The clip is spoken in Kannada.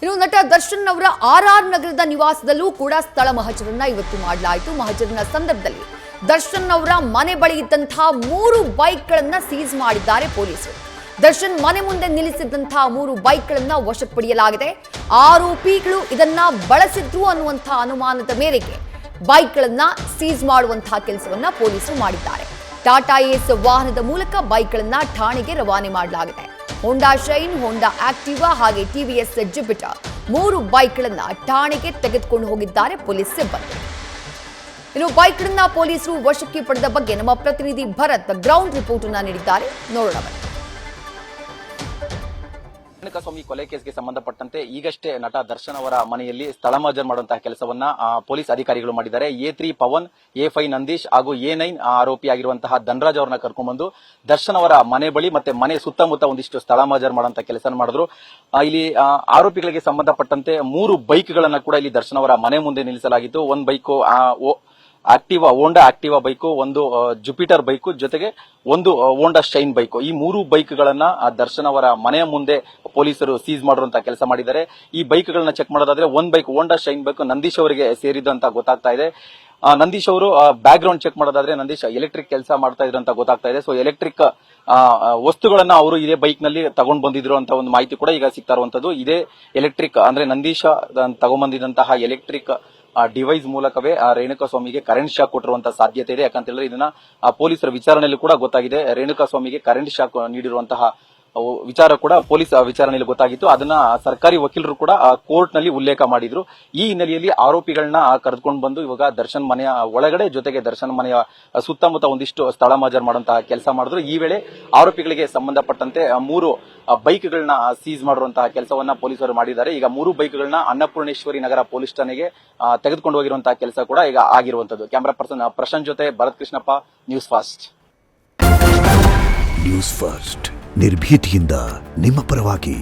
ಇನ್ನು ನಟ ದರ್ಶನ್ ಅವರ RR ನಗರದ ನಿವಾಸದಲ್ಲೂ ಕೂಡ ಸ್ಥಳ ಮಹಜರನ್ನ ಇವತ್ತು ಮಾಡಲಾಯಿತು. ಮಹಜರಿನ ಸಂದರ್ಭದಲ್ಲಿ ದರ್ಶನ್ ಅವರ ಮನೆ ಬಳಿ ಇದ್ದಂತಹ 3 ಬೈಕ್ಗಳನ್ನ ಸೀಸ್ ಮಾಡಿದ್ದಾರೆ ಪೊಲೀಸರು. ದರ್ಶನ್ ಮನೆ ಮುಂದೆ ನಿಲ್ಲಿಸಿದ್ದಂತಹ 3 ಬೈಕ್ಗಳನ್ನ ವಶಕ್ಕೆ ಪಡೆಯಲಾಗಿದೆ. ಆರೋಪಿಗಳು ಇದನ್ನ ಬಳಸಿದ್ರು ಅನ್ನುವಂತಹ ಅನುಮಾನದ ಮೇರೆಗೆ ಬೈಕ್ಗಳನ್ನ ಸೀಸ್ ಮಾಡುವಂತಹ ಕೆಲಸವನ್ನ ಪೊಲೀಸರು ಮಾಡಿದ್ದಾರೆ. ಟಾಟಾ ಏಸ್ ವಾಹನದ ಮೂಲಕ ಬೈಕ್ಗಳನ್ನ ಠಾಣೆಗೆ ರವಾನೆ ಮಾಡಲಾಗಿದೆ. ಹೋಂಡಾ ಶೈನ್, ಹೋಂಡಾ ಆಕ್ಟಿವಾ ಹಾಗೆ TVS ಜುಪಿಟರ್ 3 ಬೈಕ್ಗಳನ್ನ ಠಾಣೆಗೆ ತೆಗೆದುಕೊಂಡು ಹೋಗಿದ್ದಾರೆ ಪೊಲೀಸ್ ಸಿಬ್ಬಂದಿ. ಇನ್ನು ಬೈಕ್ಗಳನ್ನ ಪೊಲೀಸರು ವಶಕ್ಕೆ ಪಡೆದ ಬಗ್ಗೆ ನಮ್ಮ ಪ್ರತಿನಿಧಿ ಭರತ್ ಗ್ರೌಂಡ್ ರಿಪೋರ್ಟ್ ಅನ್ನ ನೀಡಿದ್ದಾರೆ, ನೋಡೋಣ. ರೇಣುಕಾಸ್ವಾಮಿ ಕೊಲೆ ಕೇಸ್ಗೆ ಸಂಬಂಧಪಟ್ಟಂತೆ ಈಗಷ್ಟೇ ನಟ ದರ್ಶನ್ ಅವರ ಮನೆಯಲ್ಲಿ ಸ್ಥಳ ಮಹಜರ್ ಮಾಡುವಂತಹ ಕೆಲಸವನ್ನ ಪೊಲೀಸ್ ಅಧಿಕಾರಿಗಳು ಮಾಡಿದ್ದಾರೆ. A3 ಪವನ್, A5 ನಂದೀಶ್ ಹಾಗೂ A9 ಆರೋಪಿಯಾಗಿರುವಂತಹ ಧನರಾಜ್ ಅವರನ್ನ ಕರ್ಕೊಂಡ್ಬಂದು ದರ್ಶನ್ ಅವರ ಮನೆ ಬಳಿ ಮತ್ತೆ ಮನೆ ಸುತ್ತಮುತ್ತ ಒಂದಿಷ್ಟು ಸ್ಥಳ ಮಹಜರ್ ಮಾಡುವಂತಹ ಕೆಲಸ ಮಾಡಿದ್ರು. ಇಲ್ಲಿ ಆರೋಪಿಗಳಿಗೆ ಸಂಬಂಧಪಟ್ಟಂತೆ 3 ಬೈಕ್ಗಳನ್ನ ಕೂಡ ಇಲ್ಲಿ ದರ್ಶನ್ ಅವರ ಮನೆ ಮುಂದೆ ನಿಲ್ಲಿಸಲಾಗಿತ್ತು. ಒಂದು ಬೈಕ್ ಆಕ್ಟಿವಾ, ಹೋಂಡಾ ಆಕ್ಟಿವಾ ಬೈಕು, ಒಂದು ಜುಪಿಟರ್ ಬೈಕು, ಜೊತೆಗೆ ಒಂದು ಹೋಂಡಾ ಶೈನ್ ಬೈಕು. ಈ 3 ಬೈಕ್ಗಳನ್ನ ದರ್ಶನ್ ಅವರ ಮನೆಯ ಮುಂದೆ ಪೊಲೀಸರು ಸೀಸ್ ಮಾಡುವಂತಹ ಕೆಲಸ ಮಾಡಿದ್ದಾರೆ. ಈ ಬೈಕ್ಗಳನ್ನ ಚೆಕ್ ಮಾಡೋದಾದ್ರೆ ಒಂದು ಬೈಕ್ ಹೋಂಡಾ ಶೈನ್ ಬೈಕ್ ನಂದೀಶ್ ಅವರಿಗೆ ಸೇರಿದ್ದು ಅಂತ ಗೊತ್ತಾಗ್ತಾ ಇದೆ. ನಂದೀಶ್ ಅವರು ಬ್ಯಾಕ್ ಗ್ರೌಂಡ್ ಚೆಕ್ ಮಾಡೋದಾದ್ರೆ ನಂದೀಶ್ ಎಲೆಕ್ಟ್ರಿಕ್ ಕೆಲಸ ಮಾಡ್ತಾ ಇದ್ರು ಅಂತ ಗೊತ್ತಾಗ್ತಾ ಇದೆ. ಸೊ ಎಲೆಕ್ಟ್ರಿಕ್ ವಸ್ತುಗಳನ್ನ ಅವರು ಇದೇ ಬೈಕ್ ನಲ್ಲಿ ತಗೊಂಡ್ ಬಂದಿದ್ರು ಅಂತ ಒಂದು ಮಾಹಿತಿ ಕೂಡ ಈಗ ಸಿಗ್ತಾ ಇರುವಂತದ್ದು. ಇದೇ ಎಲೆಕ್ಟ್ರಿಕ್ ಅಂದ್ರೆ ನಂದೀಶ ತಗೊಂಡ್ಬಂದಿದಂತಹ ಎಲೆಕ್ಟ್ರಿಕ್ ಡಿವೈಸ್ ಮೂಲಕವೇ ರೇಣುಕಾಸ್ವಾಮಿಗೆ ಕರೆಂಟ್ ಶಾಕ್ ಕೊಟ್ಟಿರುವಂತಹ ಸಾಧ್ಯತೆ ಇದೆ. ಯಾಕಂತ ಹೇಳಿದ್ರೆ ಇದನ್ನ ಪೊಲೀಸರ ವಿಚಾರಣೆಯಲ್ಲಿ ಕೂಡ ಗೊತ್ತಾಗಿದೆ. ರೇಣುಕಾಸ್ವಾಮಿಗೆ ಕರೆಂಟ್ ಶಾಕ್ ನೀಡಿರುವಂತಹ ವಿಚಾರ ಕೂಡ ಪೊಲೀಸ್ ವಿಚಾರಣೆಯಲ್ಲಿ ಗೊತ್ತಾಗಿತ್ತು. ಅದನ್ನ ಸರ್ಕಾರಿ ವಕೀಲರು ಕೂಡ ಕೋರ್ಟ್ ನಲ್ಲಿ ಉಲ್ಲೇಖ ಮಾಡಿದ್ರು. ಈ ಹಿನ್ನೆಲೆಯಲ್ಲಿ ಆರೋಪಿಗಳನ್ನ ಕರೆದುಕೊಂಡು ಬಂದು ಇವಾಗ ದರ್ಶನ್ ಮನೆಯ ಒಳಗಡೆ ಜೊತೆಗೆ ದರ್ಶನ್ ಮನೆಯ ಸುತ್ತಮುತ್ತ ಒಂದಿಷ್ಟು ಸ್ಥಳ ಮಹಜರ್ ಮಾಡುವಂತಹ ಕೆಲಸ ಮಾಡಿದ್ರು. ಈ ವೇಳೆ ಆರೋಪಿಗಳಿಗೆ ಸಂಬಂಧಪಟ್ಟಂತೆ 3 ಬೈಕ್ಗಳನ್ನ ಸೀಸ್ ಮಾಡಿರುವಂತಹ ಕೆಲಸವನ್ನ ಪೊಲೀಸರು ಮಾಡಿದ್ದಾರೆ. ಈಗ 3 ಬೈಕ್ಗಳನ್ನ ಅನ್ನಪೂರ್ಣೇಶ್ವರಿ ನಗರ ಪೊಲೀಸ್ ಠಾಣೆಗೆ ತೆಗೆದುಕೊಂಡು ಹೋಗಿರುವಂತಹ ಕೆಲಸ ಕೂಡ ಈಗ ಆಗಿರುವಂತದ್ದು. ಕ್ಯಾಮರಾ ಪರ್ಸನ್ ಪ್ರಶಾಂತ್ ಜೊತೆ Bharath Krishnappa, news first. News first ನಿರ್ಭೀತಿಯಿಂದ ನಿಮ್ಮ ಪರವಾಗಿ.